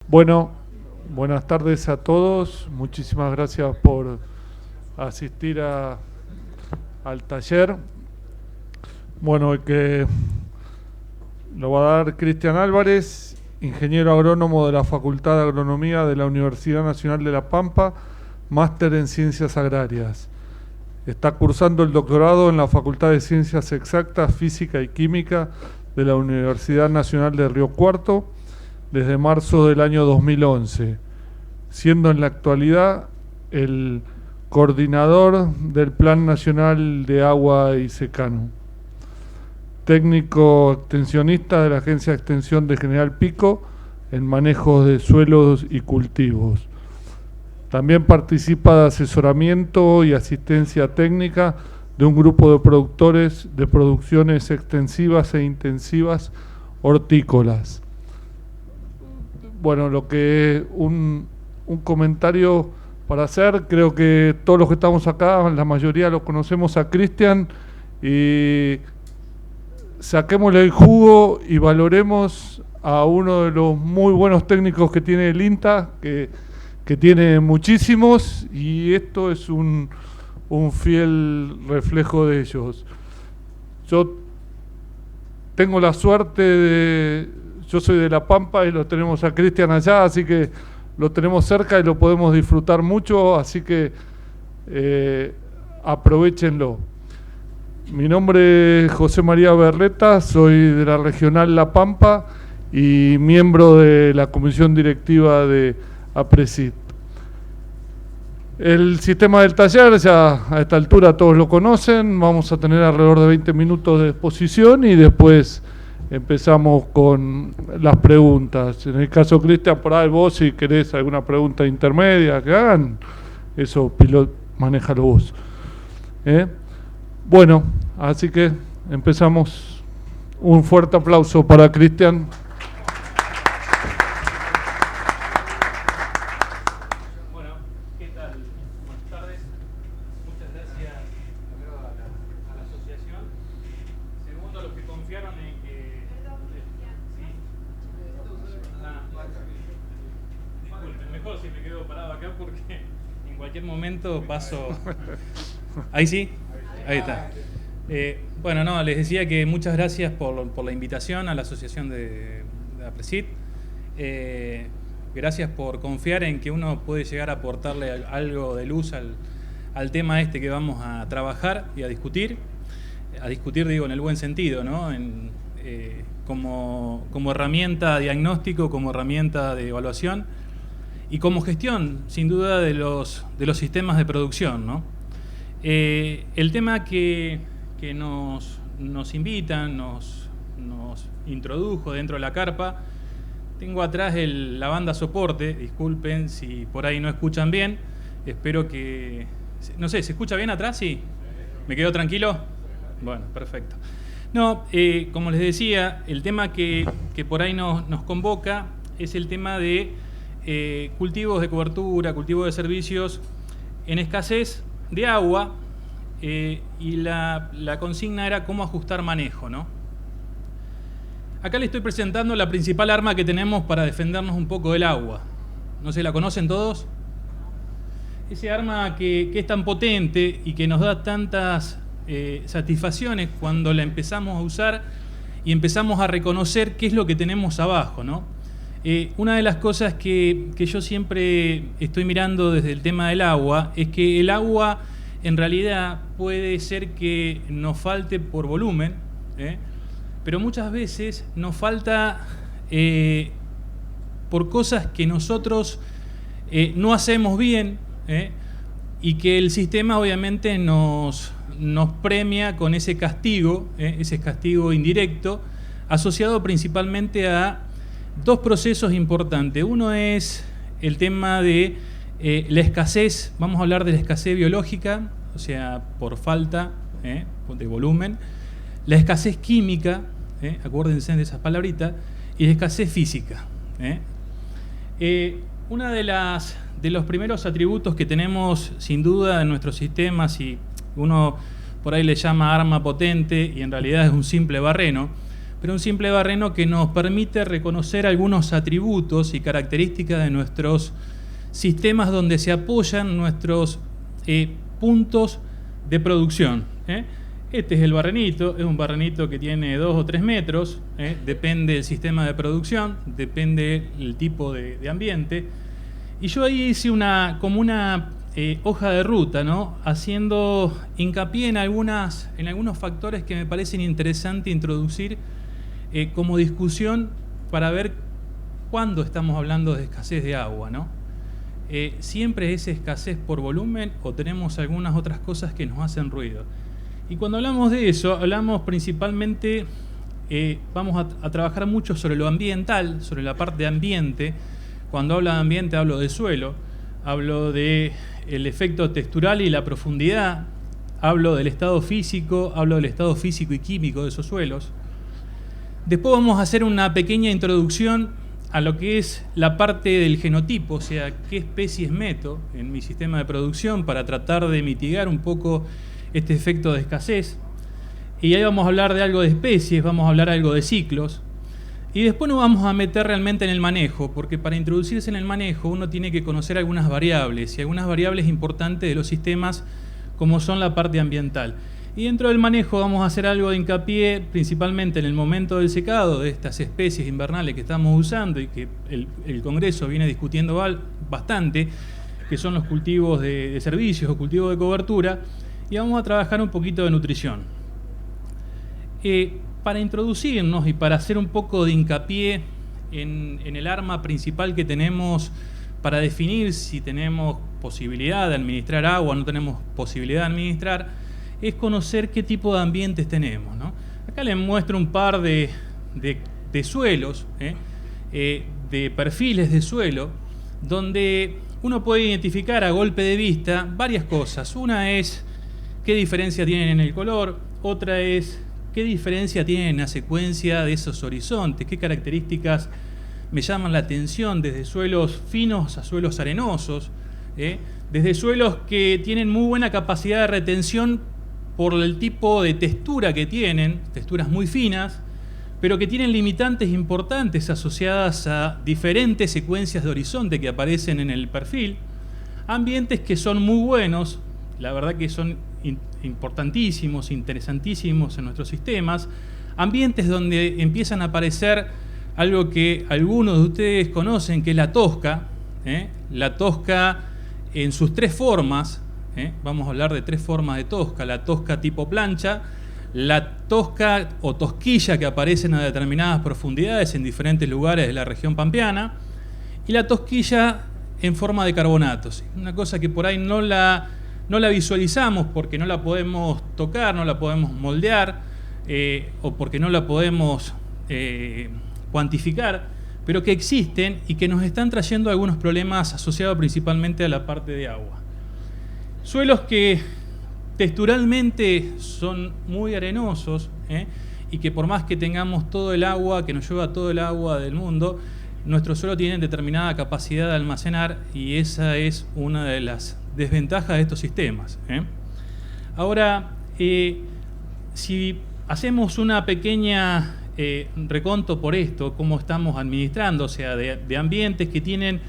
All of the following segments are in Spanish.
Bueno, buenas tardes a todos. Muchísimas gracias por asistir al taller. Bueno, el que lo va a dar Cristian Álvarez, ingeniero agrónomo de la Facultad de Agronomía de la Universidad Nacional de La Pampa, máster en Ciencias Agrarias. Está cursando el doctorado en la Facultad de Ciencias Exactas, Física y Química de la Universidad Nacional de Río Cuarto desde marzo del año 2011, siendo en la actualidad el coordinador del Plan Nacional de Agua y Secano. Técnico extensionista de la Agencia de Extensión de General Pico en manejos de suelos y cultivos. También participa de asesoramiento y asistencia técnica de un grupo de productores de producciones extensivas e intensivas hortícolas. Bueno, lo que un comentario para hacer, creo que todos los que estamos acá, la mayoría lo conocemos a Cristian, y saquémosle el jugo y valoremos a uno de los muy buenos técnicos que tiene el INTA, que tiene muchísimos, y esto es un fiel reflejo de ellos. Yo tengo la suerte de... Yo soy de La Pampa y lo tenemos a Cristian allá, así que lo tenemos cerca y lo podemos disfrutar mucho, así que aprovéchenlo. Mi nombre es José María Berreta, soy de la Regional La Pampa y miembro de la Comisión Directiva de APRESID. El sistema del taller, ya a esta altura todos lo conocen, vamos a tener alrededor de 20 minutos de exposición y después empezamos con las preguntas. En el caso, Cristian, por ahí vos, si querés alguna pregunta intermedia que hagan, eso manéjalo vos. Bueno, así que empezamos. Un fuerte aplauso para Cristian. Bueno, ¿qué tal? Buenas tardes. Muchas gracias primero a la asociación. Segundo, a los que confiaron en que... Disculpen, mejor si me quedo parado acá porque en cualquier momento paso... ¿Ahí sí? Ahí está. Bueno, no, les decía que muchas gracias por la invitación a la asociación de APRESID. Gracias por confiar en que uno puede llegar a aportarle algo de luz al tema este que vamos a trabajar y a discutir. A discutir, digo, en el buen sentido, ¿no? Como herramienta diagnóstico, como herramienta de evaluación y como gestión, sin duda, de los sistemas de producción, ¿no? El tema que nos invitan, nos introdujo dentro de la carpa. Tengo atrás la banda soporte, disculpen si por ahí no escuchan bien, espero que... No sé, ¿se escucha bien atrás? ¿Sí? ¿Me quedo tranquilo? Bueno, perfecto. No, como les decía, el tema que por ahí nos convoca es el tema de cultivos de cobertura, cultivos de servicios en escasez de agua, y la consigna era cómo ajustar manejo, ¿no? Acá les estoy presentando la principal arma que tenemos para defendernos un poco del agua. ¿No se la conocen todos? Ese arma que es tan potente y que nos da tantas satisfacciones cuando la empezamos a usar y empezamos a reconocer qué es lo que tenemos abajo, ¿no? Una de las cosas que yo siempre estoy mirando desde el tema del agua es que el agua en realidad puede ser que nos falte por volumen, pero muchas veces nos falta por cosas que nosotros no hacemos bien, y que el sistema obviamente nos premia con ese castigo indirecto, asociado principalmente a dos procesos importantes. Uno es el tema de la escasez, vamos a hablar de la escasez biológica, o sea, por falta de volumen, la escasez química, acuérdense de esas palabritas, y la escasez física. Una de los primeros atributos que tenemos sin duda en nuestros sistemas, y uno por ahí le llama arma potente y en realidad es un simple barreno, pero un simple barreno que nos permite reconocer algunos atributos y características de nuestros sistemas donde se apoyan nuestros puntos de producción. Este es el barrenito, es un barrenito que tiene 2 o 3 metros, depende del sistema de producción, depende del tipo de ambiente. Y yo ahí hice como una hoja de ruta, ¿no? Haciendo hincapié en algunos factores que me parecen interesantes introducir como discusión para ver cuándo estamos hablando de escasez de agua, ¿no? ¿Siempre es escasez por volumen o tenemos algunas otras cosas que nos hacen ruido? Y cuando hablamos de eso, hablamos principalmente, vamos a trabajar mucho sobre lo ambiental, sobre la parte de ambiente. Cuando hablo de ambiente hablo del suelo, hablo del efecto textural y la profundidad, hablo del estado físico, hablo del estado físico y químico de esos suelos. Después vamos a hacer una pequeña introducción a lo que es la parte del genotipo, o sea, qué especies meto en mi sistema de producción para tratar de mitigar un poco este efecto de escasez. Y ahí vamos a hablar de algo de especies, vamos a hablar algo de ciclos. Y después nos vamos a meter realmente en el manejo, porque para introducirse en el manejo uno tiene que conocer algunas variables, y algunas variables importantes de los sistemas como son la parte ambiental. Y dentro del manejo vamos a hacer algo de hincapié principalmente en el momento del secado de estas especies invernales que estamos usando y que el Congreso viene discutiendo bastante, que son los cultivos de servicios o cultivos de cobertura, y vamos a trabajar un poquito de nutrición. Para introducirnos y para hacer un poco de hincapié en el arma principal que tenemos para definir si tenemos posibilidad de administrar agua o no tenemos posibilidad de administrar, es conocer qué tipo de ambientes tenemos, ¿no? Acá les muestro un par de suelos, de perfiles de suelo, donde uno puede identificar a golpe de vista varias cosas. Una es qué diferencia tienen en el color, otra es qué diferencia tienen en la secuencia de esos horizontes, qué características me llaman la atención, desde suelos finos a suelos arenosos, desde suelos que tienen muy buena capacidad de retención por el tipo de textura que tienen, texturas muy finas, pero que tienen limitantes importantes asociadas a diferentes secuencias de horizonte que aparecen en el perfil, ambientes que son muy buenos, la verdad que son importantísimos, interesantísimos en nuestros sistemas, ambientes donde empiezan a aparecer algo que algunos de ustedes conocen, que es la tosca, la tosca en sus 3 formas. Vamos a hablar de 3 formas de tosca: la tosca tipo plancha, la tosca o tosquilla que aparecen a determinadas profundidades en diferentes lugares de la región pampeana, y la tosquilla en forma de carbonatos. Una cosa que por ahí no la visualizamos porque no la podemos tocar, no la podemos moldear, o porque no la podemos cuantificar, pero que existen y que nos están trayendo algunos problemas asociados principalmente a la parte de agua. Suelos que texturalmente son muy arenosos, y que por más que tengamos todo el agua, que nos llueva todo el agua del mundo, nuestro suelo tiene determinada capacidad de almacenar, y esa es una de las desventajas de estos sistemas. Ahora, si hacemos una pequeña reconto por esto, cómo estamos administrando, o sea, de ambientes que tienen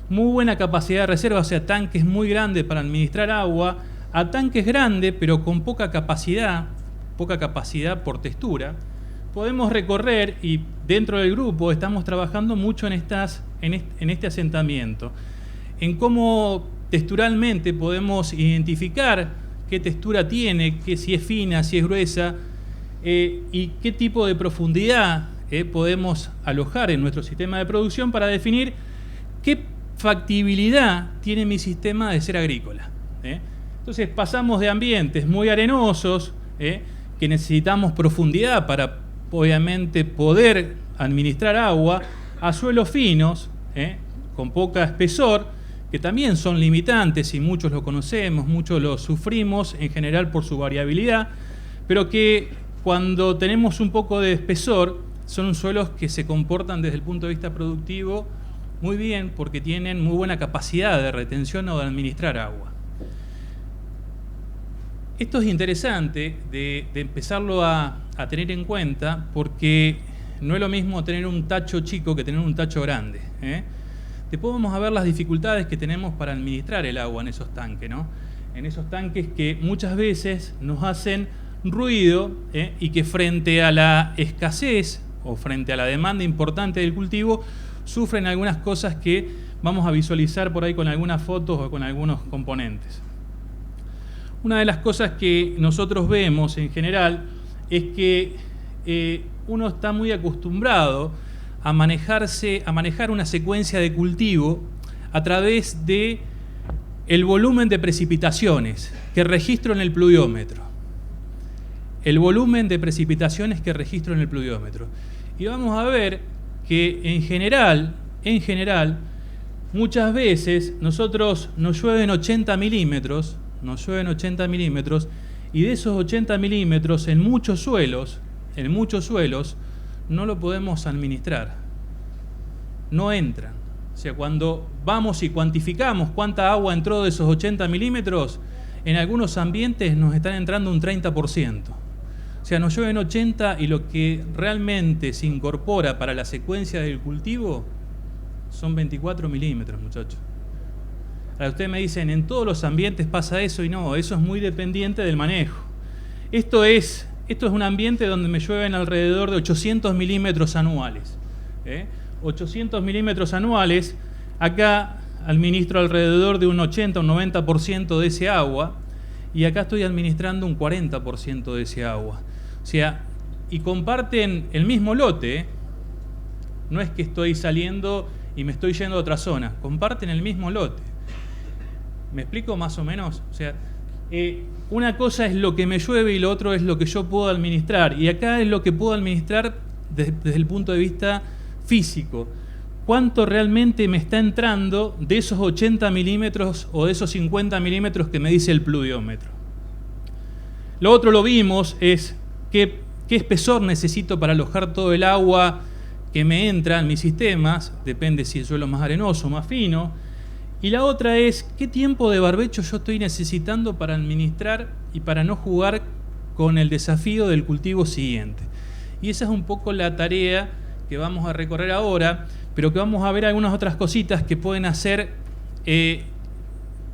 muy buena capacidad de reserva, o sea, tanques muy grandes para administrar agua, a tanques grandes pero con poca capacidad por textura, podemos recorrer, y dentro del grupo estamos trabajando mucho en este asentamiento, en cómo texturalmente podemos identificar qué textura tiene, si es fina, si es gruesa, y qué tipo de profundidad podemos alojar en nuestro sistema de producción para definir qué factibilidad tiene mi sistema de ser agrícola. Entonces pasamos de ambientes muy arenosos, que necesitamos profundidad para obviamente poder administrar agua, a suelos finos, con poca espesor, que también son limitantes y muchos lo conocemos, muchos lo sufrimos en general por su variabilidad, pero que cuando tenemos un poco de espesor son suelos que se comportan desde el punto de vista productivo muy bien, porque tienen muy buena capacidad de retención o de administrar agua. Esto es interesante de empezarlo a tener en cuenta, porque no es lo mismo tener un tacho chico que tener un tacho grande, ¿eh? Después vamos a ver las dificultades que tenemos para administrar el agua en esos tanques, ¿no? En esos tanques que muchas veces nos hacen ruido, y que frente a la escasez o frente a la demanda importante del cultivo sufren algunas cosas que vamos a visualizar por ahí con algunas fotos o con algunos componentes. Una de las cosas que nosotros vemos en general es que uno está muy acostumbrado a manejar una secuencia de cultivo a través de el volumen de precipitaciones que registro en el pluviómetro. El volumen de precipitaciones que registro en el pluviómetro. Y vamos a ver que en general, muchas veces nos llueven 80 milímetros, y de esos 80 milímetros en muchos suelos, no lo podemos administrar. No entran. O sea, cuando vamos y cuantificamos cuánta agua entró de esos 80 milímetros, en algunos ambientes nos están entrando un 30%. O sea, nos llueven 80 y lo que realmente se incorpora para la secuencia del cultivo son 24 milímetros, muchachos. Ahora ustedes me dicen, en todos los ambientes pasa eso, y no, eso es muy dependiente del manejo. Esto es un ambiente donde me llueven alrededor de 800 milímetros anuales. 800 milímetros anuales, acá administro alrededor de un 80 o un 90% de ese agua, y acá estoy administrando un 40% de ese agua. O sea, y comparten el mismo lote, no es que estoy saliendo y me estoy yendo a otra zona, comparten el mismo lote. ¿Me explico más o menos? O sea, una cosa es lo que me llueve y lo otro es lo que yo puedo administrar. Y acá es lo que puedo administrar desde el punto de vista físico. ¿Cuánto realmente me está entrando de esos 80 milímetros o de esos 50 milímetros que me dice el pluviómetro? Lo otro lo vimos es qué espesor necesito para alojar todo el agua que me entra en mis sistemas, depende si el suelo es más arenoso o más fino. Y la otra es qué tiempo de barbecho yo estoy necesitando para administrar y para no jugar con el desafío del cultivo siguiente. Y esa es un poco la tarea que vamos a recorrer ahora, pero que vamos a ver algunas otras cositas que pueden hacer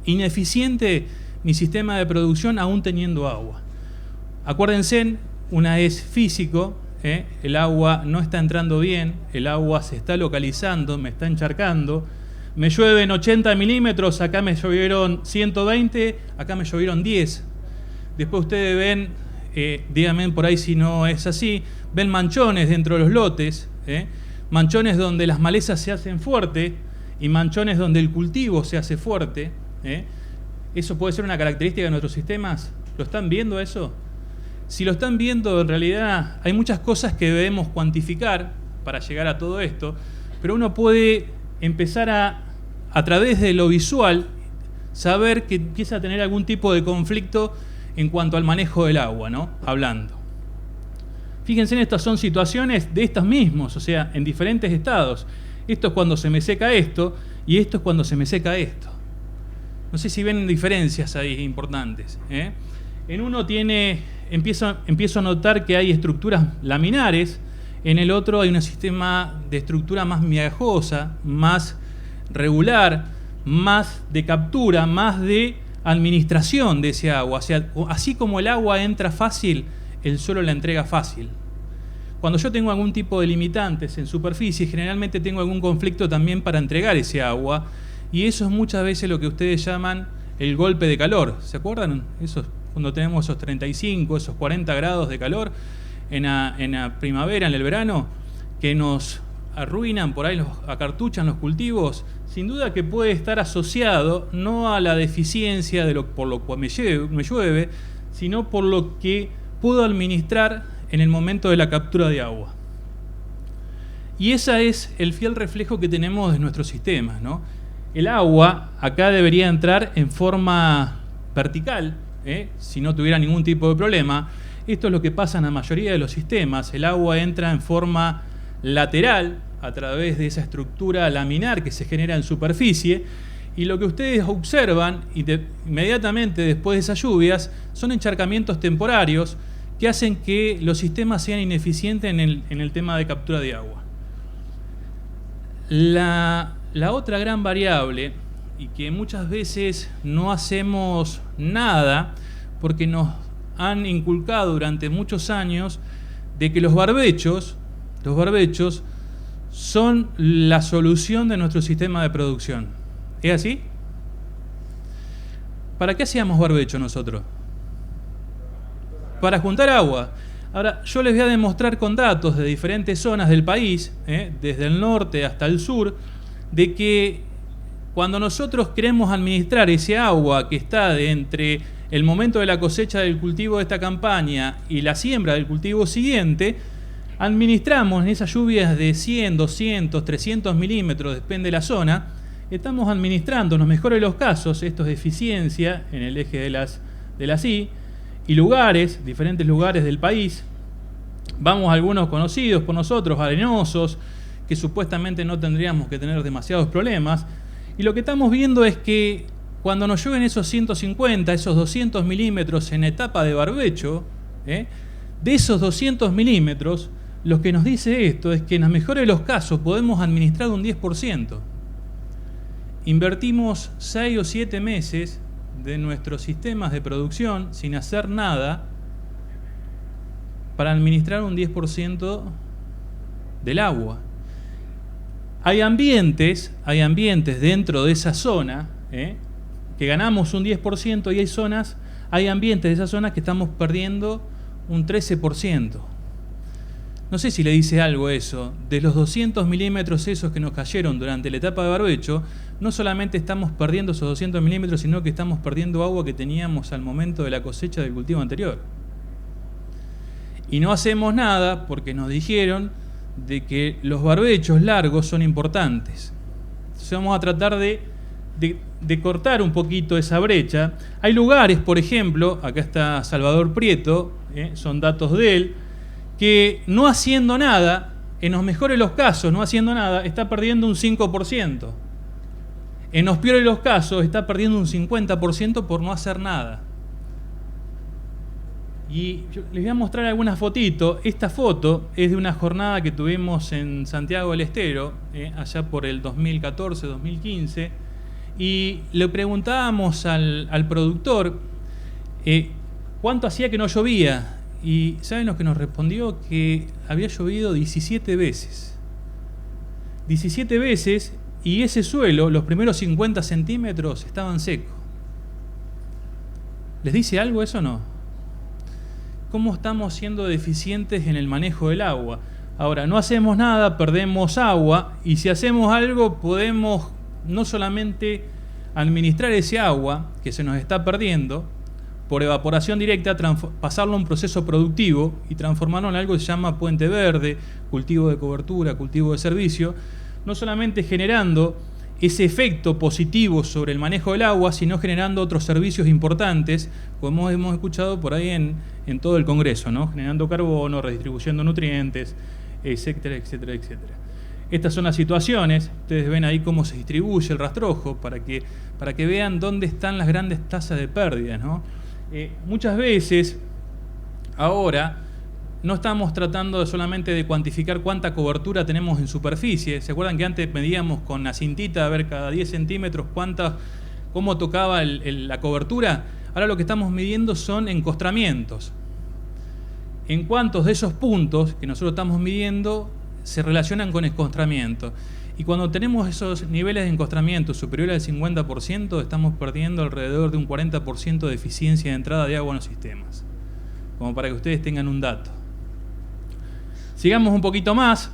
ineficiente mi sistema de producción aún teniendo agua. Acuérdense, una es físico, el agua no está entrando bien, el agua se está localizando, me está encharcando. Me llueven 80 milímetros, acá me llovieron 120, acá me llovieron 10. Después ustedes ven, díganme por ahí si no es así, ven manchones dentro de los lotes, manchones donde las malezas se hacen fuerte y manchones donde el cultivo se hace fuerte. Eso puede ser una característica de nuestros sistemas. ¿Lo están viendo eso? Si lo están viendo, en realidad hay muchas cosas que debemos cuantificar para llegar a todo esto, pero uno puede empezar a través de lo visual, saber que empieza a tener algún tipo de conflicto en cuanto al manejo del agua, ¿no? Hablando. Fíjense, estas son situaciones de estos mismos, o sea, en diferentes estados. Esto es cuando se me seca esto y esto es cuando se me seca esto. No sé si ven diferencias ahí importantes. En uno empiezo a notar que hay estructuras laminares, en el otro hay un sistema de estructura más migajosa, más regular, más de captura, más de administración de ese agua. O sea, así como el agua entra fácil, el suelo la entrega fácil. Cuando yo tengo algún tipo de limitantes en superficie, generalmente tengo algún conflicto también para entregar ese agua, y eso es muchas veces lo que ustedes llaman el golpe de calor. ¿Se acuerdan? Eso, cuando tenemos esos 35, esos 40 grados de calor en la primavera, en el verano, que nos arruinan, por ahí acartuchan los cultivos. Sin duda que puede estar asociado no a la deficiencia por lo cual me llueve, sino por lo que puedo administrar en el momento de la captura de agua. Y ese es el fiel reflejo que tenemos de nuestros sistemas, ¿no? El agua acá debería entrar en forma vertical, si no tuviera ningún tipo de problema. Esto es lo que pasa en la mayoría de los sistemas. El agua entra en forma lateral a través de esa estructura laminar que se genera en superficie, Y lo que ustedes observan inmediatamente después de esas lluvias son encharcamientos temporarios que hacen que los sistemas sean ineficientes en el tema de captura de agua. La otra gran variable, y que muchas veces no hacemos nada porque nos han inculcado durante muchos años de que los barbechos son la solución de nuestro sistema de producción. ¿Es así? ¿Para qué hacíamos barbecho nosotros? Para juntar agua. Ahora, yo les voy a demostrar con datos de diferentes zonas del país, desde el norte hasta el sur, de que cuando nosotros queremos administrar ese agua que está entre el momento de la cosecha del cultivo de esta campaña y la siembra del cultivo siguiente, administramos en esas lluvias de 100, 200, 300 milímetros, depende de la zona, estamos administrando, en los mejores de los casos, esto es eficiencia en el eje de las I, y lugares, diferentes lugares del país. Vamos a algunos conocidos por nosotros, arenosos, que supuestamente no tendríamos que tener demasiados problemas. Y lo que estamos viendo es que cuando nos llueven esos 150, esos 200 milímetros en etapa de barbecho, de esos 200 milímetros, lo que nos dice esto es que en los mejores de los casos podemos administrar un 10%. Invertimos 6 o 7 meses de nuestros sistemas de producción sin hacer nada para administrar un 10% del agua. Hay ambientes dentro de esa zona que ganamos un 10% y hay ambientes de esa zona que estamos perdiendo un 13%. No sé si le dice algo eso. De los 200 milímetros esos que nos cayeron durante la etapa de barbecho, no solamente estamos perdiendo esos 200 milímetros, sino que estamos perdiendo agua que teníamos al momento de la cosecha del cultivo anterior. Y no hacemos nada porque nos dijeron de que los barbechos largos son importantes. Entonces vamos a tratar de cortar un poquito esa brecha. Hay lugares, por ejemplo, acá está Salvador Prieto, son datos de él, que no haciendo nada, en los mejores de los casos, no haciendo nada, está perdiendo un 5%. En los peores de los casos, está perdiendo un 50% por no hacer nada. Y yo les voy a mostrar algunas fotitos. Esta foto es de una jornada que tuvimos en Santiago del Estero, allá por el 2014, 2015, y le preguntábamos al productor cuánto hacía que no llovía. Y ¿saben lo que nos respondió? Que había llovido 17 veces. 17 veces, y ese suelo, los primeros 50 centímetros, estaban secos. ¿Les dice algo eso o no? ¿Cómo estamos siendo deficientes en el manejo del agua? Ahora, no hacemos nada, perdemos agua, y si hacemos algo podemos no solamente administrar ese agua que se nos está perdiendo, por evaporación directa, pasarlo a un proceso productivo y transformarlo en algo que se llama puente verde, cultivo de cobertura, cultivo de servicio, no solamente generando ese efecto positivo sobre el manejo del agua, sino generando otros servicios importantes, como hemos escuchado por ahí en todo el Congreso, ¿no? Generando carbono, redistribuyendo nutrientes, etcétera, etcétera, etcétera. Estas son las situaciones, ustedes ven ahí cómo se distribuye el rastrojo para que vean dónde están las grandes tasas de pérdidas, ¿no? Muchas veces, ahora, no estamos tratando solamente de cuantificar cuánta cobertura tenemos en superficie. ¿Se acuerdan que antes medíamos con la cintita a ver cada 10 centímetros cómo tocaba la cobertura? Ahora lo que estamos midiendo son encostramientos. En cuántos de esos puntos que nosotros estamos midiendo se relacionan con encostramiento. Y cuando tenemos esos niveles de encostramiento superiores al 50%, estamos perdiendo alrededor de un 40% de eficiencia de entrada de agua en los sistemas. Como para que ustedes tengan un dato. Sigamos un poquito más.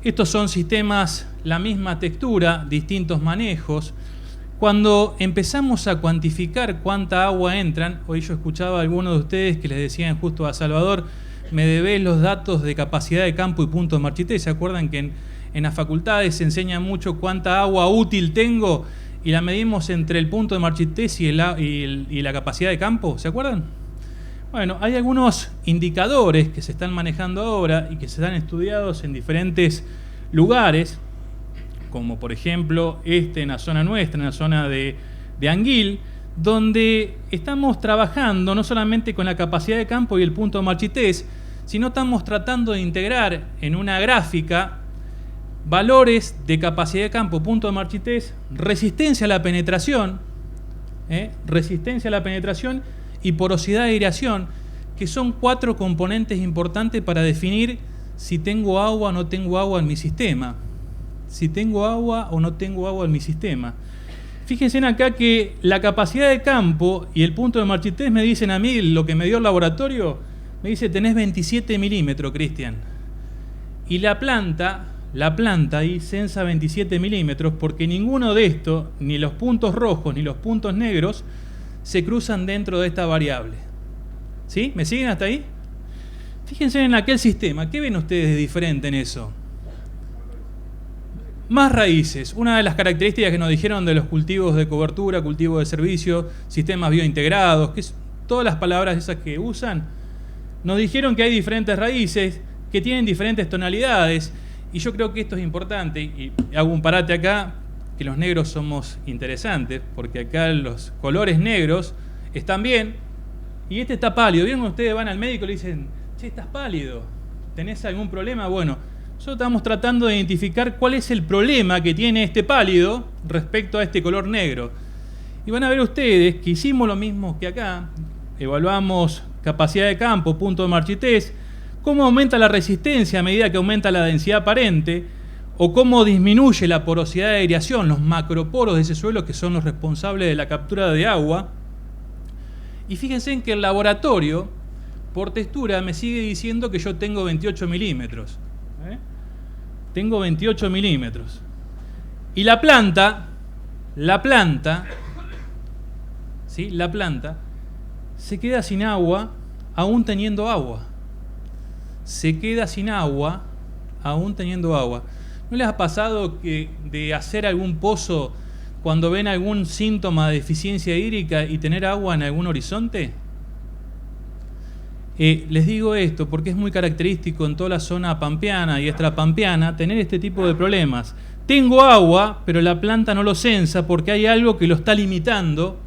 Estos son sistemas, la misma textura, distintos manejos. Cuando empezamos a cuantificar cuánta agua entran, hoy yo escuchaba a algunos de ustedes que les decían justo a Salvador, me debés los datos de capacidad de campo y punto de Marchité. ¿Se acuerdan que en las facultades se enseña mucho cuánta agua útil tengo y la medimos entre el punto de Marchité y la capacidad de campo? ¿Se acuerdan? Bueno, hay algunos indicadores que se están manejando ahora y que se están estudiados en diferentes lugares como por ejemplo en la zona nuestra, en la zona de Anguil, donde estamos trabajando no solamente con la capacidad de campo y el punto de Marchitez, sino estamos tratando de integrar en una gráfica valores de capacidad de campo, punto de Marchitez, resistencia a la penetración y porosidad de aireación, que son 4 componentes importantes para definir si tengo agua o no tengo agua en mi sistema. Si tengo agua o no tengo agua en mi sistema. Fíjense acá que la capacidad de campo y el punto de Marchitez me dicen a mí, lo que me dio el laboratorio, me dice tenés 27 milímetros, Cristian. Y la planta ahí sensa 27 milímetros porque ninguno de estos, ni los puntos rojos ni los puntos negros, se cruzan dentro de esta variable. ¿Sí? ¿Me siguen hasta ahí? Fíjense en aquel sistema. ¿Qué ven ustedes de diferente en eso? Más raíces. Una de las características que nos dijeron de los cultivos de cobertura, cultivos de servicio, sistemas biointegrados, que es, todas las palabras esas que usan, nos dijeron que hay diferentes raíces, que tienen diferentes tonalidades, y yo creo que esto es importante, y hago un parate acá, que los negros somos interesantes, porque acá los colores negros están bien, y este está pálido. ¿Vieron cuando ustedes van al médico y le dicen, che, estás pálido, ¿tenés algún problema? Bueno, nosotros estamos tratando de identificar cuál es el problema que tiene este pálido respecto a este color negro. Y van a ver ustedes que hicimos lo mismo que acá, evaluamos capacidad de campo, punto de Marchitez, cómo aumenta la resistencia a medida que aumenta la densidad aparente, o cómo disminuye la porosidad de aireación, los macroporos de ese suelo que son los responsables de la captura de agua. Y fíjense en que el laboratorio, por textura, me sigue diciendo que yo tengo 28 milímetros. Tengo 28 milímetros. Y la planta, ¿sí? La planta se queda sin agua aún teniendo agua. Se queda sin agua aún teniendo agua. ¿No les ha pasado que de hacer algún pozo cuando ven algún síntoma de deficiencia hídrica y tener agua en algún horizonte? Les digo esto porque es muy característico en toda la zona pampeana y extrapampeana tener este tipo de problemas. Tengo agua, pero la planta no lo sensa porque hay algo que lo está limitando,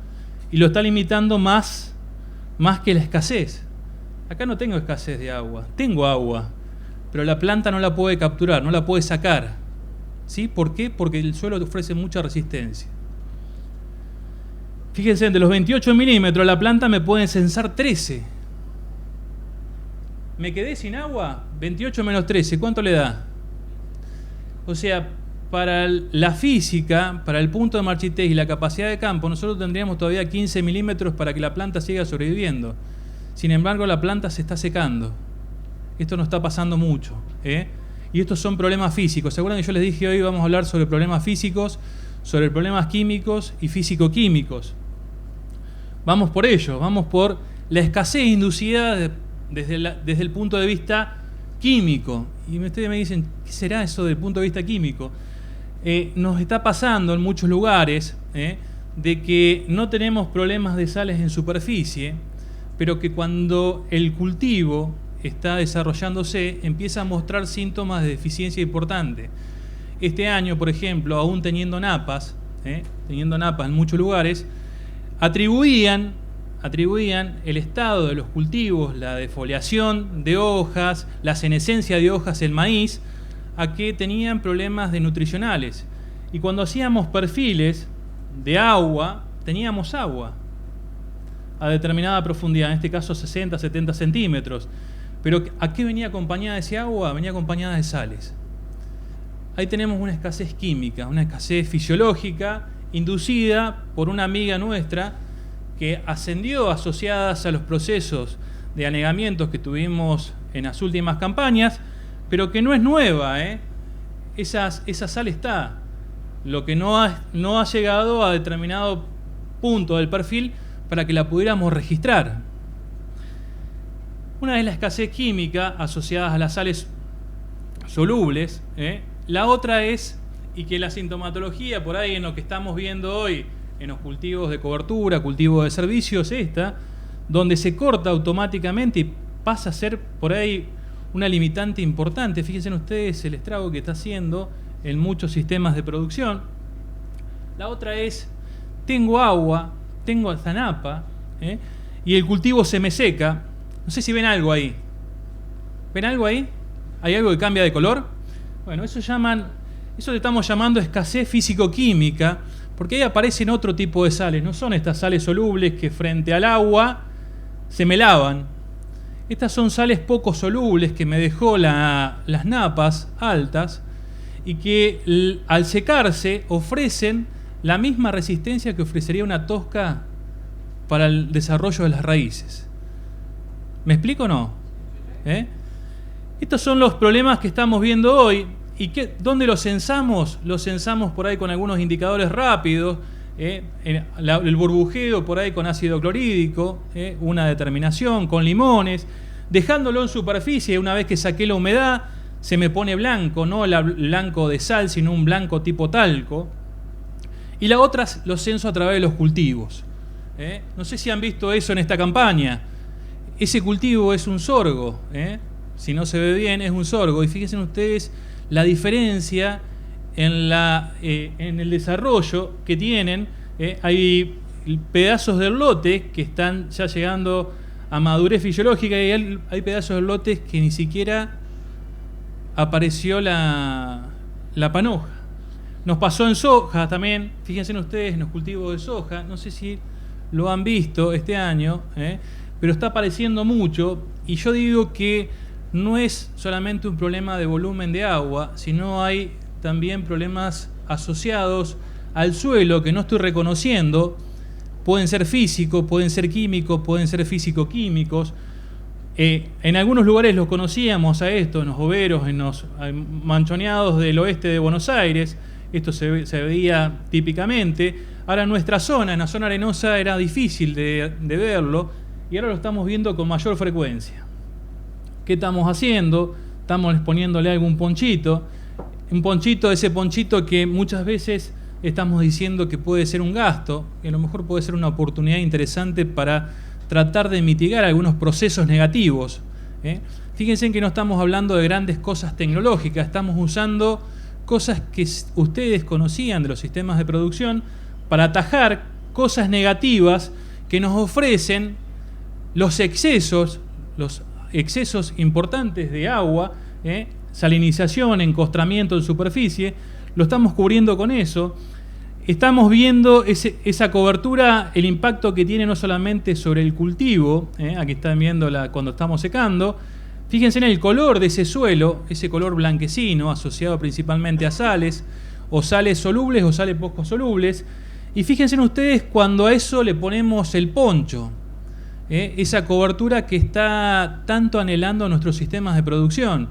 y lo está limitando más que la escasez. Acá no tengo escasez de agua, tengo agua, pero la planta no la puede capturar, no la puede sacar. ¿Sí? ¿Por qué? Porque el suelo ofrece mucha resistencia. Fíjense, de los 28 milímetros la planta me puede sensar 13. ¿Me quedé sin agua? 28 menos 13, ¿cuánto le da? O sea, para la física, para el punto de Marchitez y la capacidad de campo, nosotros tendríamos todavía 15 milímetros para que la planta siga sobreviviendo. Sin embargo, la planta se está secando. Esto no está pasando mucho, Y estos son problemas físicos. ¿Se acuerdan que yo les dije hoy vamos a hablar sobre problemas físicos, sobre problemas químicos y físico-químicos? Vamos por ello, vamos por la escasez inducida desde el punto de vista químico. Y ustedes me dicen, ¿qué será eso del punto de vista químico? Nos está pasando en muchos lugares de que no tenemos problemas de sales en superficie, pero que cuando el cultivo está desarrollándose empieza a mostrar síntomas de deficiencia importante. Este año, por ejemplo, aún teniendo napas en muchos lugares, atribuían el estado de los cultivos, la defoliación de hojas, la senescencia de hojas, el maíz, a que tenían problemas nutricionales. Y cuando hacíamos perfiles de agua, teníamos agua a determinada profundidad, en este caso 60, 70 centímetros. Pero ¿a qué venía acompañada ese agua? Venía acompañada de sales. Ahí tenemos una escasez química, una escasez fisiológica inducida por una amiga nuestra que ascendió asociadas a los procesos de anegamientos que tuvimos en las últimas campañas, pero que no es nueva, esa sal está. Lo que no ha llegado a determinado punto del perfil para que la pudiéramos registrar. Una es la escasez química asociada a las sales solubles. La otra es, y que la sintomatología por ahí en lo que estamos viendo hoy en los cultivos de cobertura, cultivos de servicios, donde se corta automáticamente y pasa a ser por ahí una limitante importante. Fíjense ustedes el estrago que está haciendo en muchos sistemas de producción. La otra es, tengo agua, tengo esta napa, y el cultivo se me seca. No sé si ven algo ahí. ¿Ven algo ahí? ¿Hay algo que cambia de color? Bueno, eso le estamos llamando escasez físico-química, porque ahí aparecen otro tipo de sales. No son estas sales solubles que frente al agua se me lavan. Estas son sales poco solubles que me dejó las napas altas y que al secarse ofrecen la misma resistencia que ofrecería una tosca para el desarrollo de las raíces. ¿Me explico o no? Estos son los problemas que estamos viendo hoy. ¿Y dónde los censamos? Los censamos por ahí con algunos indicadores rápidos. El burbujeo por ahí con ácido clorhídrico, una determinación con limones, dejándolo en superficie. Una vez que saqué la humedad, se me pone blanco, no el blanco de sal, sino un blanco tipo talco. Y la otra los censo a través de los cultivos. No sé si han visto eso en esta campaña. Ese cultivo es un sorgo. Si no se ve bien, es un sorgo. Y fíjense ustedes la diferencia en el desarrollo que tienen. Hay pedazos del lote que están ya llegando a madurez fisiológica y hay pedazos del lote que ni siquiera apareció la panoja. Nos pasó en soja también, fíjense ustedes en los cultivos de soja, no sé si lo han visto este año, pero está apareciendo mucho, y yo digo que no es solamente un problema de volumen de agua, sino hay también problemas asociados al suelo que no estoy reconociendo. Pueden ser físicos, pueden ser químicos, pueden ser físico-químicos. En algunos lugares los conocíamos a esto, en los overos, en los manchoneados del oeste de Buenos Aires. Esto se veía típicamente. Ahora en nuestra zona, en la zona arenosa, era difícil de verlo, y ahora lo estamos viendo con mayor frecuencia. ¿Qué estamos haciendo? Estamos poniéndole algún ponchito. Un ponchito, ese ponchito que muchas veces estamos diciendo que puede ser un gasto, que a lo mejor puede ser una oportunidad interesante para tratar de mitigar algunos procesos negativos. Fíjense que no estamos hablando de grandes cosas tecnológicas, estamos usando cosas que ustedes conocían de los sistemas de producción para atajar cosas negativas que nos ofrecen los excesos importantes de agua, salinización, encostramiento en superficie. Lo estamos cubriendo con eso. Estamos viendo esa cobertura, el impacto que tiene no solamente sobre el cultivo, aquí están viendo cuando estamos secando. Fíjense en el color de ese suelo, ese color blanquecino asociado principalmente a sales, o sales solubles o sales poco solubles. Y fíjense ustedes cuando a eso le ponemos el poncho, esa cobertura que está tanto anhelando nuestros sistemas de producción,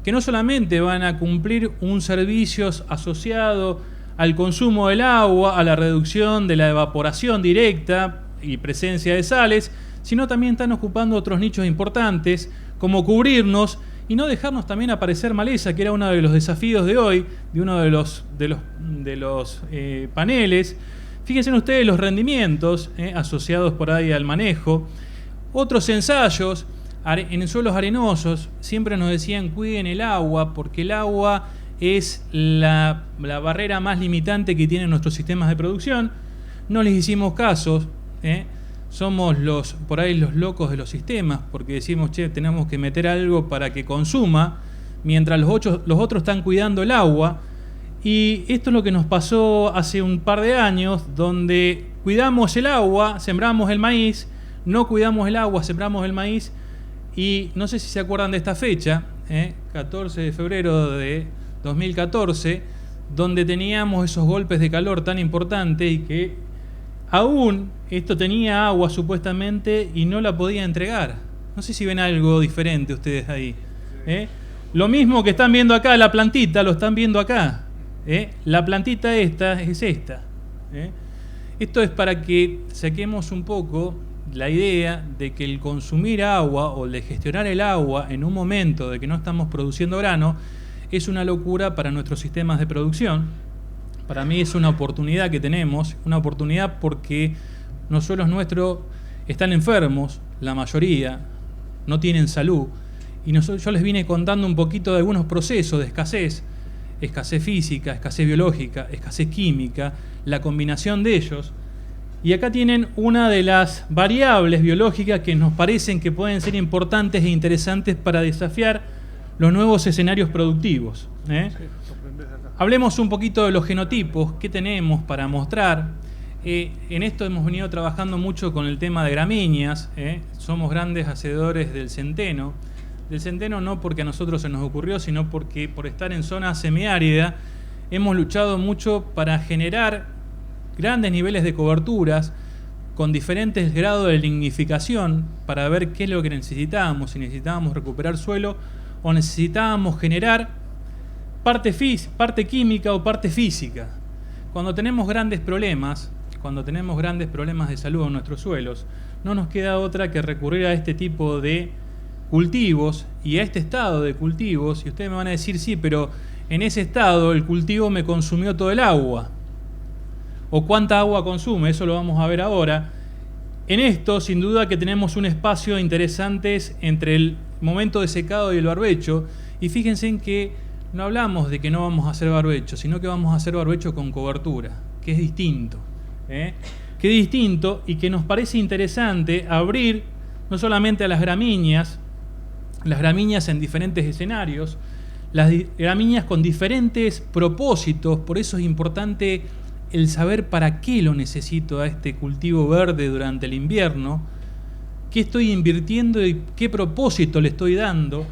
que no solamente van a cumplir un servicio asociado al consumo del agua, a la reducción de la evaporación directa y presencia de sales, sino también están ocupando otros nichos importantes, como cubrirnos y no dejarnos también aparecer maleza, que era uno de los desafíos de hoy, de uno de los paneles. Fíjense ustedes los rendimientos asociados por ahí al manejo. Otros ensayos en suelos arenosos siempre nos decían cuiden el agua, porque el agua es la barrera más limitante que tienen nuestros sistemas de producción. No les hicimos caso, somos por ahí los locos de los sistemas, porque decimos, tenemos que meter algo para que consuma, mientras los otros están cuidando el agua. Y esto es lo que nos pasó hace un par de años, donde cuidamos el agua, sembramos el maíz, no cuidamos el agua, sembramos el maíz, y no sé si se acuerdan de esta fecha, 14 de febrero de 2014, donde teníamos esos golpes de calor tan importantes y que aún esto tenía agua supuestamente y no la podía entregar. No sé si ven algo diferente ustedes ahí. Lo mismo que están viendo acá, la plantita, lo están viendo acá. La plantita esta es esta. Esto es para que saquemos un poco la idea de que el consumir agua o el de gestionar el agua en un momento de que no estamos produciendo grano es una locura para nuestros sistemas de producción. Para mí es una oportunidad que tenemos, una oportunidad porque los suelos nuestros están enfermos, la mayoría, no tienen salud. Y yo les vine contando un poquito de algunos procesos de escasez escasez física, escasez biológica, escasez química, la combinación de ellos. Y acá tienen una de las variables biológicas que nos parecen que pueden ser importantes e interesantes para desafiar los nuevos escenarios productivos. Hablemos un poquito de los genotipos, qué tenemos para mostrar. En esto hemos venido trabajando mucho con el tema de gramíneas. Somos grandes hacedores del centeno. Del centeno no porque a nosotros se nos ocurrió, sino porque por estar en zona semiárida hemos luchado mucho para generar grandes niveles de coberturas con diferentes grados de lignificación para ver qué es lo que necesitábamos, si necesitábamos recuperar suelo o necesitábamos generar parte química o parte física. Cuando tenemos grandes problemas de salud en nuestros suelos, no nos queda otra que recurrir a este tipo de cultivos y a este estado de cultivos. Y ustedes me van a decir, sí, pero en ese estado el cultivo me consumió todo el agua. ¿O cuánta agua consume? Eso lo vamos a ver ahora. En esto, sin duda que tenemos un espacio interesante entre el momento de secado y el barbecho. Y fíjense en que no hablamos de que no vamos a hacer barbecho, sino que vamos a hacer barbecho con cobertura, que es distinto. Que es distinto y que nos parece interesante abrir no solamente a las gramíneas en diferentes escenarios, las gramíneas con diferentes propósitos. Por eso es importante el saber para qué lo necesito a este cultivo verde durante el invierno, qué estoy invirtiendo y qué propósito le estoy dando.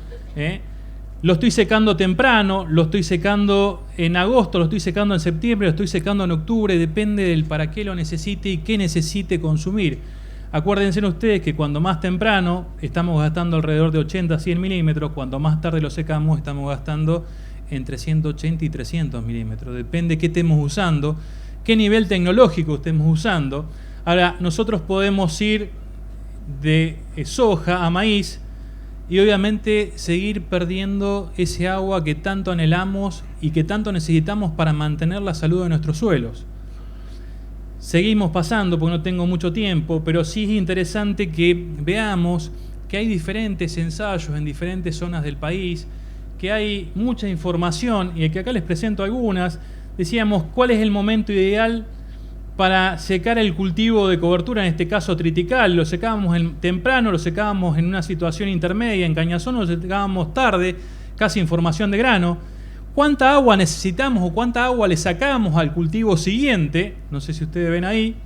Lo estoy secando temprano, lo estoy secando en agosto, lo estoy secando en septiembre, lo estoy secando en octubre, depende del para qué lo necesite y qué necesite consumir. Acuérdense ustedes que cuando más temprano estamos gastando alrededor de 80 a 100 milímetros, cuando más tarde lo secamos estamos gastando entre 180 y 300 milímetros. Depende qué estemos usando, qué nivel tecnológico estemos usando. Ahora, nosotros podemos ir de soja a maíz y obviamente seguir perdiendo ese agua que tanto anhelamos y que tanto necesitamos para mantener la salud de nuestros suelos. Seguimos pasando porque no tengo mucho tiempo, pero sí es interesante que veamos que hay diferentes ensayos en diferentes zonas del país, que hay mucha información y que acá les presento algunas. Decíamos, ¿cuál es el momento ideal para secar el cultivo de cobertura, en este caso tritical? Lo secábamos temprano, lo secábamos en una situación intermedia, en cañazón lo secábamos tarde, casi en formación de grano. ¿Cuánta agua necesitamos o cuánta agua le sacamos al cultivo siguiente? No sé si ustedes ven ahí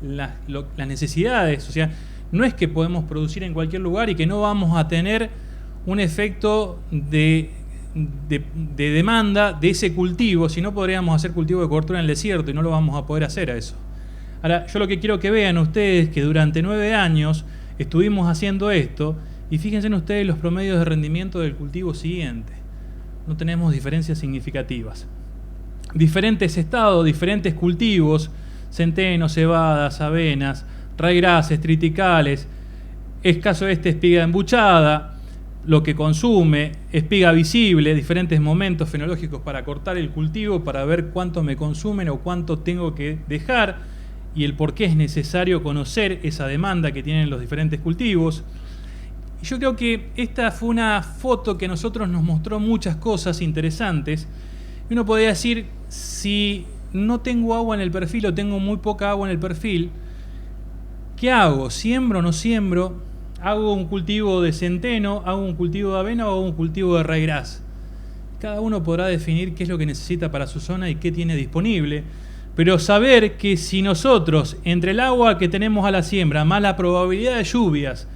las necesidades. O sea, no es que podemos producir en cualquier lugar y que no vamos a tener un efecto de demanda de ese cultivo, si no podríamos hacer cultivo de cobertura en el desierto y no lo vamos a poder hacer a eso. Ahora, yo lo que quiero que vean ustedes es que durante 9 años estuvimos haciendo esto y fíjense en ustedes los promedios de rendimiento del cultivo siguiente. No tenemos diferencias significativas. Diferentes estados, diferentes cultivos, centeno, cebadas, avenas, raigrases, triticales, escaso espiga embuchada, lo que consume, espiga visible, diferentes momentos fenológicos para cortar el cultivo, para ver cuánto me consumen o cuánto tengo que dejar y el por qué es necesario conocer esa demanda que tienen los diferentes cultivos. Y yo creo que esta fue una foto que a nosotros nos mostró muchas cosas interesantes. Y uno podría decir, si no tengo agua en el perfil o tengo muy poca agua en el perfil, ¿qué hago? ¿Siembro o no siembro? ¿Hago un cultivo de centeno? ¿Hago un cultivo de avena o hago un cultivo de ryegrass? Cada uno podrá definir qué es lo que necesita para su zona y qué tiene disponible. Pero saber que si nosotros, entre el agua que tenemos a la siembra, más la probabilidad de lluvias,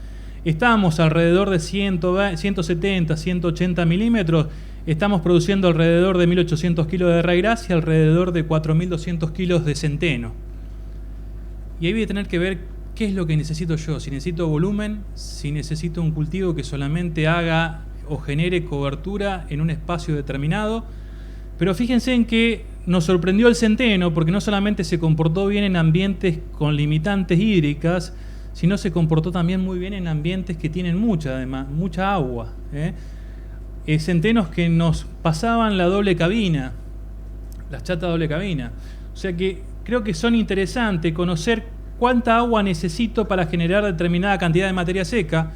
estamos alrededor de 170, 180 milímetros, estamos produciendo alrededor de 1.800 kilos de ryegrass y alrededor de 4.200 kilos de centeno. Y ahí voy a tener que ver qué es lo que necesito yo, si necesito volumen, si necesito un cultivo que solamente haga o genere cobertura en un espacio determinado. Pero fíjense en que nos sorprendió el centeno porque no solamente se comportó bien en ambientes con limitantes hídricas, sino se comportó también muy bien en ambientes que tienen mucha agua. Centenos que nos pasaban la doble cabina, las chatas doble cabina. O sea que creo que son interesantes conocer cuánta agua necesito para generar determinada cantidad de materia seca.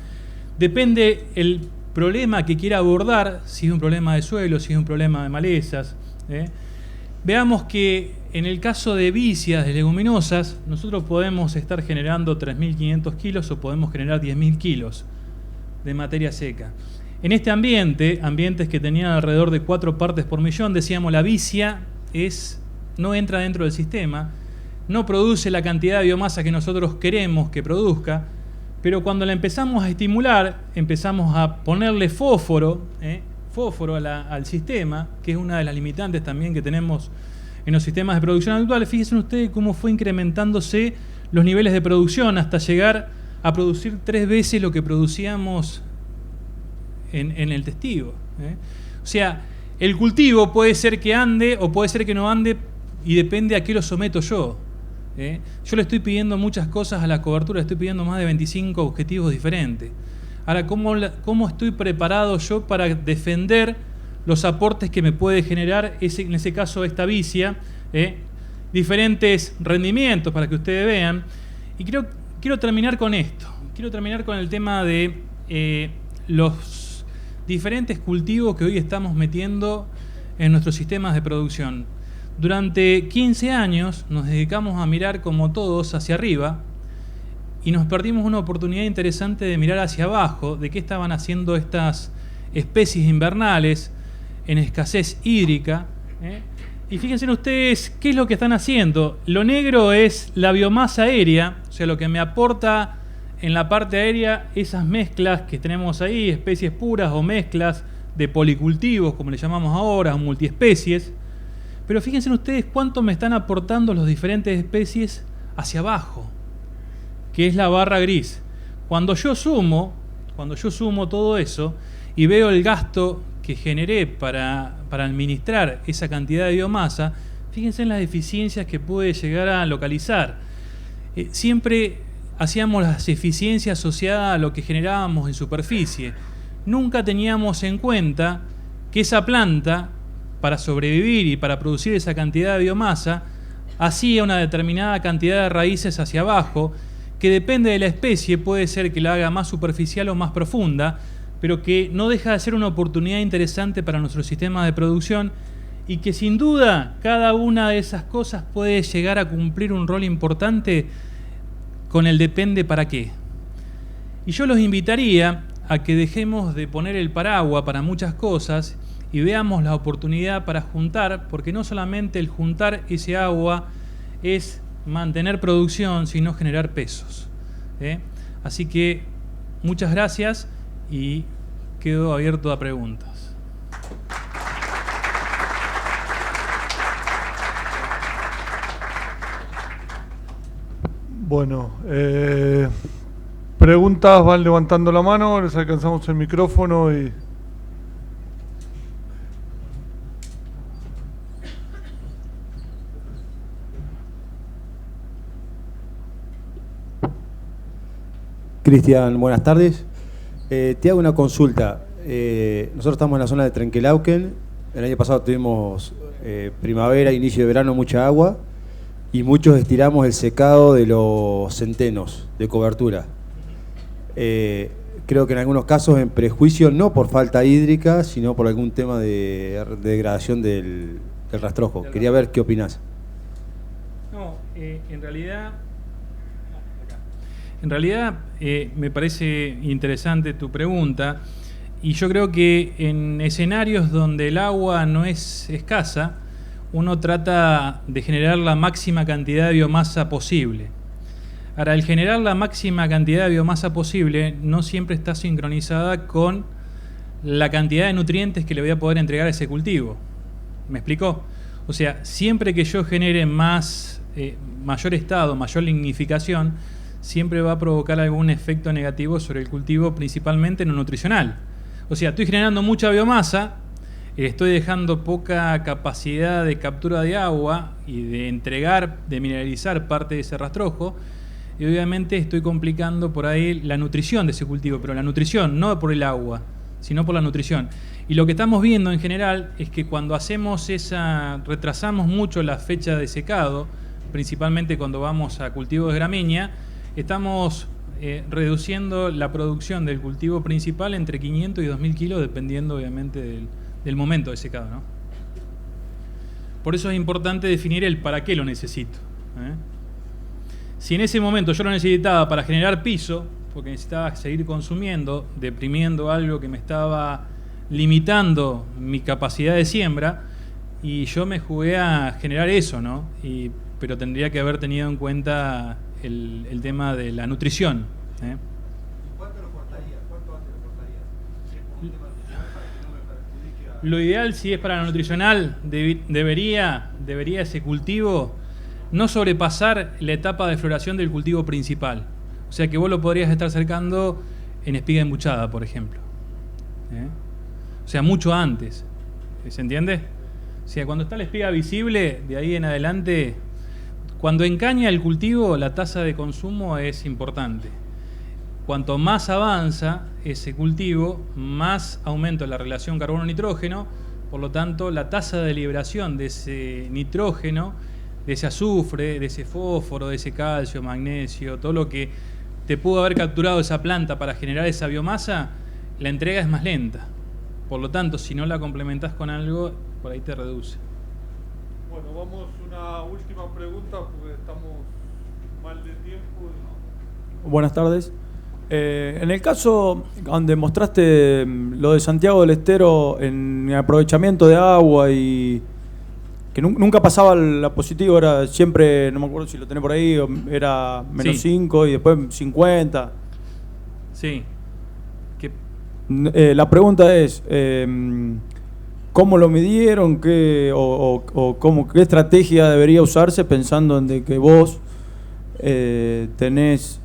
Depende el problema que quiera abordar, si es un problema de suelo, si es un problema de malezas. Veamos que en el caso de vicias, de leguminosas, nosotros podemos estar generando 3.500 kilos o podemos generar 10.000 kilos de materia seca. En este ambiente, ambientes que tenían alrededor de 4 partes por millón, decíamos la vicia no entra dentro del sistema, no produce la cantidad de biomasa que nosotros queremos que produzca, pero cuando la empezamos a estimular, empezamos a ponerle fósforo al sistema, que es una de las limitantes también que tenemos en los sistemas de producción actuales. Fíjense ustedes cómo fue incrementándose los niveles de producción hasta llegar a producir 3 veces lo que producíamos en el testigo. O sea, el cultivo puede ser que ande o puede ser que no ande y depende a qué lo someto yo. Yo le estoy pidiendo muchas cosas a la cobertura, le estoy pidiendo más de 25 objetivos diferentes. Ahora, ¿cómo estoy preparado yo para defender los aportes que me puede generar, en ese caso, esta vicia? Diferentes rendimientos para que ustedes vean. Y quiero terminar con esto. Quiero terminar con el tema de los diferentes cultivos que hoy estamos metiendo en nuestros sistemas de producción. Durante 15 años nos dedicamos a mirar como todos hacia arriba y nos perdimos una oportunidad interesante de mirar hacia abajo, de qué estaban haciendo estas especies invernales en escasez hídrica. Y fíjense ustedes qué es lo que están haciendo. Lo negro es la biomasa aérea, o sea, lo que me aporta en la parte aérea esas mezclas que tenemos ahí, especies puras o mezclas de policultivos, como le llamamos ahora, o multiespecies. Pero fíjense ustedes cuánto me están aportando las diferentes especies hacia abajo, que es la barra gris. Cuando yo sumo todo eso y veo el gasto que generé para administrar esa cantidad de biomasa, fíjense en las eficiencias que puede llegar a localizar. Siempre hacíamos las eficiencias asociadas a lo que generábamos en superficie. Nunca teníamos en cuenta que esa planta, para sobrevivir y para producir esa cantidad de biomasa, hacía una determinada cantidad de raíces hacia abajo, que depende de la especie, puede ser que la haga más superficial o más profunda, pero que no deja de ser una oportunidad interesante para nuestro sistema de producción y que sin duda cada una de esas cosas puede llegar a cumplir un rol importante con el depende para qué. Y yo los invitaría a que dejemos de poner el paraguas para muchas cosas y veamos la oportunidad para juntar, porque no solamente el juntar ese agua es mantener producción, sino generar pesos. Así que muchas gracias y quedo abierto a preguntas. Bueno, preguntas, van levantando la mano, les alcanzamos el micrófono y... Cristian, buenas tardes. Te hago una consulta. Nosotros estamos en la zona de Trenquelauquen. El año pasado tuvimos primavera, inicio de verano, mucha agua y muchos estiramos el secado de los centenos de cobertura. Creo que en algunos casos en prejuicio, no por falta hídrica, sino por algún tema de degradación del rastrojo. Quería ver qué opinás. No, En realidad me parece interesante tu pregunta y yo creo que en escenarios donde el agua no es escasa, uno trata de generar la máxima cantidad de biomasa posible. Ahora, el generar la máxima cantidad de biomasa posible no siempre está sincronizada con la cantidad de nutrientes que le voy a poder entregar a ese cultivo. ¿Me explicó? O sea, siempre que yo genere mayor estado, mayor lignificación, siempre va a provocar algún efecto negativo sobre el cultivo, principalmente no nutricional. O sea, estoy generando mucha biomasa, estoy dejando poca capacidad de captura de agua y de entregar, de mineralizar parte de ese rastrojo, y obviamente estoy complicando por ahí la nutrición de ese cultivo, pero la nutrición no por el agua, sino por la nutrición. Y lo que estamos viendo en general es que cuando retrasamos mucho la fecha de secado, principalmente cuando vamos a cultivos de gramínea, estamos reduciendo la producción del cultivo principal entre 500 y 2.000 kilos, dependiendo obviamente del momento de secado, ¿no? Por eso es importante definir el para qué lo necesito. Si en ese momento yo lo necesitaba para generar piso, porque necesitaba seguir consumiendo, deprimiendo algo que me estaba limitando mi capacidad de siembra, y yo me jugué a generar eso, ¿no? Pero tendría que haber tenido en cuenta el tema de la nutrición. ¿Cuánto lo cortarías? ¿Cuánto antes lo cortarías? Si es por un tema nutricional, para que no me perjudique a... Lo ideal, si es para la nutricional, debería ese cultivo no sobrepasar la etapa de floración del cultivo principal. O sea que vos lo podrías estar cercando en espiga embuchada, por ejemplo. O sea, mucho antes. ¿Se entiende? O sea, cuando está la espiga visible, de ahí en adelante, cuando encaña el cultivo, la tasa de consumo es importante. Cuanto más avanza ese cultivo, más aumenta la relación carbono-nitrógeno, por lo tanto, la tasa de liberación de ese nitrógeno, de ese azufre, de ese fósforo, de ese calcio, magnesio, todo lo que te pudo haber capturado esa planta para generar esa biomasa, la entrega es más lenta. Por lo tanto, si no la complementás con algo, por ahí te reduce. Bueno, vamos a una última pregunta porque estamos mal de tiempo. Buenas tardes. En el caso donde mostraste lo de Santiago del Estero en el aprovechamiento de agua y que nunca pasaba la positiva, era siempre, no me acuerdo si lo tenés por ahí, era menos 5 y después 50. Sí. La pregunta es, ¿cómo lo midieron? ¿Qué estrategia debería usarse pensando en de que vos tenés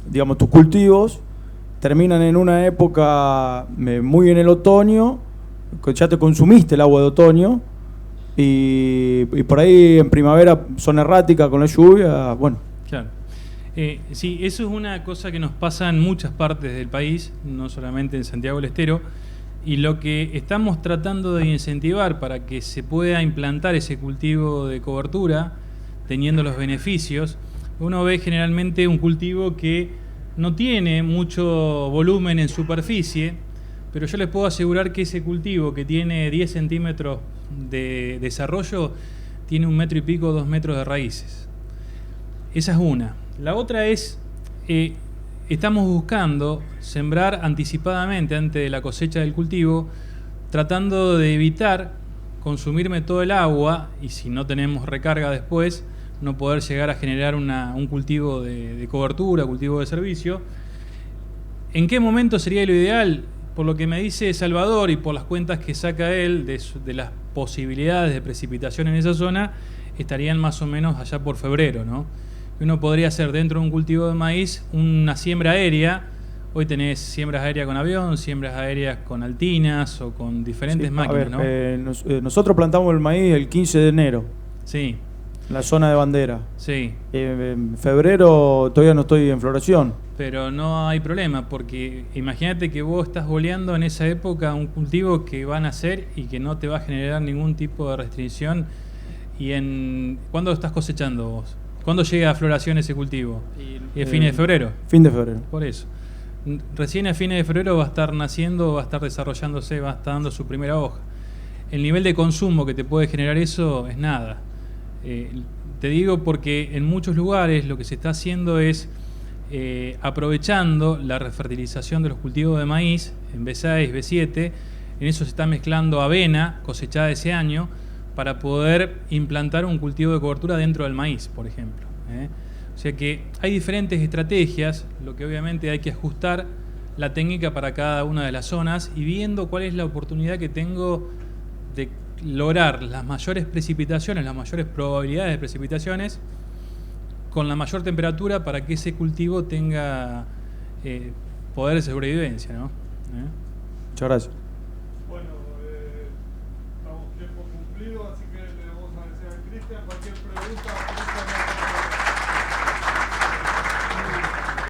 digamos, tus cultivos terminan en una época muy en el otoño, que ya te consumiste el agua de otoño y por ahí en primavera son erráticas con la lluvia, bueno. Claro. Sí, eso es una cosa que nos pasa en muchas partes del país, no solamente en Santiago del Estero, y lo que estamos tratando de incentivar para que se pueda implantar ese cultivo de cobertura, teniendo los beneficios. Uno ve generalmente un cultivo que no tiene mucho volumen en superficie, pero yo les puedo asegurar que ese cultivo que tiene 10 centímetros de desarrollo tiene 1 metro y pico, 2 metros de raíces. Esa es una. La otra es, estamos buscando sembrar anticipadamente antes de la cosecha del cultivo, tratando de evitar consumirme todo el agua y si no tenemos recarga después, no poder llegar a generar un cultivo de cobertura, cultivo de servicio. ¿En qué momento sería lo ideal? Por lo que me dice Salvador y por las cuentas que saca él de las posibilidades de precipitación en esa zona, estarían más o menos allá por febrero, ¿no? Uno podría hacer dentro de un cultivo de maíz una siembra aérea. Hoy tenés siembras aéreas con avión, siembras aéreas con altinas o con diferentes máquinas, a ver, ¿no? Nosotros plantamos el maíz el 15 de enero. Sí. En la zona de bandera. Sí. En febrero todavía no estoy en floración. Pero no hay problema, porque imagínate que vos estás boleando en esa época un cultivo que va a nacer y que no te va a generar ningún tipo de restricción. ¿Cuándo estás cosechando vos? ¿Cuándo llega a floración ese cultivo? ¿Y a fines de febrero? Fin de febrero. Por eso. Recién a fines de febrero va a estar naciendo, va a estar desarrollándose, va a estar dando su primera hoja. El nivel de consumo que te puede generar eso es nada. Te digo porque en muchos lugares lo que se está haciendo es aprovechando la refertilización de los cultivos de maíz en B6, B7, en eso se está mezclando avena cosechada ese año para poder implantar un cultivo de cobertura dentro del maíz, por ejemplo. O sea que hay diferentes estrategias, lo que obviamente hay que ajustar la técnica para cada una de las zonas y viendo cuál es la oportunidad que tengo de lograr las mayores precipitaciones, las mayores probabilidades de precipitaciones con la mayor temperatura para que ese cultivo tenga poder de sobrevivencia, ¿no? Muchas gracias. Bueno, estamos tiempo cumplido, así que le vamos a agradecer a Cristian. Cualquier pregunta,